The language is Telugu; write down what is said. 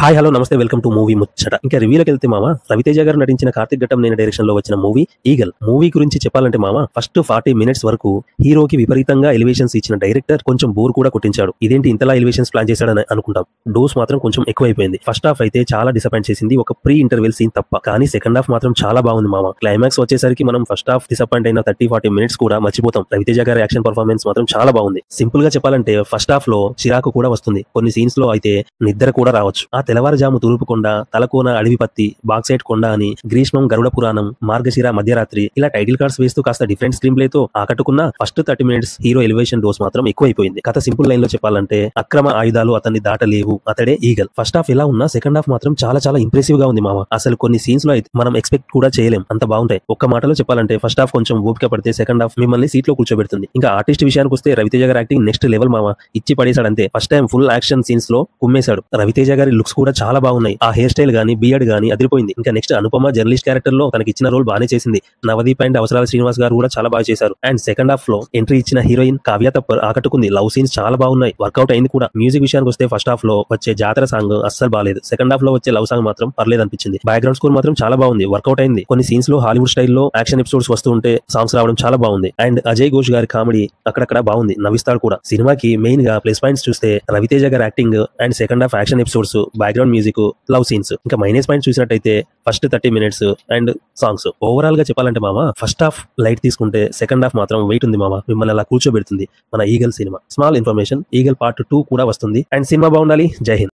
హాయ్ హలో నమస్తే వెల్కమ్ టు మూవీ ముచ్చట. ఇంకా రివ్యూలోకి వెళ్తే మామ, రవితేజ గారు నటించిన కార్తిక్ ఘట్టం నేను డైరెక్షన్ లో వచ్చిన మూవీ ఈగల్. మూవీ గురించి చెప్పాలంటే మామ, ఫస్ట్ 40 minutes వరకు హీరోకి విపరీతంగా ఎలివేషన్స్ ఇచ్చిన డైరెక్టర్ కొంచెం బోర్ కూడా కొట్టించాడు. ఇదేంటి ఇంతలా ఎలివేషన్స్ ప్లాన్ చేశాడని అనుకుంటాం. డోస్ మాత్రం కొంచెం ఎక్కువైపోయింది. ఫస్ట్ హాఫ్ అయితే చాలా డిసప్పాయింట్ చేసింది, ఒక ప్రీ ఇంటర్వెల్ సీన్ తప్ప. కానీ సెకండ్ హాఫ్ మాత్రం చాలా బాగుంది మామ. క్లైమాక్స్ వచ్చేసరికి మనం ఫస్ట్ హాఫ్ డిసప్పాయింట్ అయిన 30-40 minutes కూడా మర్చిపోతాం. రవితేజ గారి యాక్షన్ పర్ఫార్మెన్స్ మాత్రం చాలా బాగుంది. సింపుల్ గా చెప్పాలంటే ఫస్ట్ హాఫ్ లో చిరాకు కూడా వస్తుంది, కొన్ని సీన్స్ లో అయితే నిద్ర కూడా రావచ్చు. ఆ తెల్లవారుజాము తూర్పుకొండ, తలకోన అడవిపత్తి, బాక్సైట్ కొండ అని, గ్రీష్మం, గరుడ పురాణం, మార్గశిర, మధ్యరాత్రి ఇలా టైటిల్ కార్డ్స్ వేస్తూ కాస్త డిఫరెంట్ స్క్రీన్ ప్లే తో ఆకట్టుకున్న first 30 minutes hero elevation dose మాత్రం ఎక్కువైపోయింది. కథ సింపుల్ లైన్ లో చెప్పాలంటే అక్రమ ఆయుధాలు అతన్ని దాటలేవు, అతడే ఈగల్. ఫస్ట్ హాఫ్ ఎలా ఉన్నా సెకండ్ హాఫ్ మాత్రం చాలా చాలా ఇంప్రెసివ్ గా ఉంది మామ. అసలు కొన్ని సీన్స్ లో అయితే మనం ఎక్స్పెక్ట్ కూడా చేయలేం, అంత బాగుంటాయి. ఒక్క మాటలో చెప్పాలంటే ఫస్ట్ హాఫ్ కొంచెం ఓపిక పడితే సెకండ్ హాఫ్ మిమ్మల్ని సీట్ లో కూర్చోబెడుతుంది. ఇంకా ఆర్టిస్ట్ విషయానికి వస్తే రవితేజ గారి యాక్టింగ్ నెక్స్ట్ లెవెల్ మామ. ఇచ్చి పడేశాడంతే. First time full action scenes లో కుమ్మేశాడు. రవితేజ గారి లుక్స్ కూడా చాలా బాగున్నాయి. ఆ హెయిర్ స్టైల్ గానీ, బియర్డ్ గానీ అదిరిపోయింది. ఇంకా నెక్స్ట్ అనుపమ జర్నలిస్ట్ క్యారెక్టర్ లో తనకి ఇచ్చిన రోల్ బాగానే చేసింది. నవదీప్ అండ్ అవసరాల శ్రీనివాస్ గారు కూడా చాలా బాగా చేశారు. అండ్ సెకండ్ హాఫ్ లో ఎంట్రీ ఇచ్చిన హీరోయిన్ కావ్య తప్పర్ ఆకట్టుకుంది. లవ్ సీన్స్ చాలా బాగున్నాయి, వర్కౌట్ అయింది కూడా. మ్యూజిక్ విషయానికి వస్తే ఫస్ట్ హాఫ్ లో వచ్చే జాతర సాంగ్ అస్సలు బాలేదు. సెకండ్ హాఫ్ లో వచ్చే లవ్ సాంగ్ మాత్రం పర్లేదు అనిపించింది. బ్యాక్గ్రౌండ్ స్కోర్ మాత్రం చాలా బాగుంది, వర్కౌట్ అయింది. కొన్ని సీన్స్ లో హాలీవుడ్ స్టైల్లో యాక్షన్ ఎపిసోడ్స్ వస్తూ ఉంటే సాంగ్స్ రావడం చాలా బాగుంది. అండ్ అజయ్ ఘోష్ గారి కామెడీ అక్కడక్కడ బాగుంది, నవ్విస్తాడు కూడా. సినిమాకి మెయిన్ గా ప్లస్ పాయింట్స్ చూస్తే రవితేజ గారి acting and second half action episodes, background music, love scenes. ఇంకా మైనస్ పాయింట్స్ చూసినట్టయితే first 30 minutes and songs. Overall గా చెప్పాలంటే మామ, ఫస్ట్ హాఫ్ లైట్ తీసుకుంటే సెకండ్ హాఫ్ మాత్రం వెయిట్ ఉంది మామ. మిమ్మల్ని అలా కూర్చోబెడుతుంది మన eagle cinema. Small information, eagle part 2 కూడా వస్తుంది. అండ్ సినిమా బాగుండాలి. జై హింద్.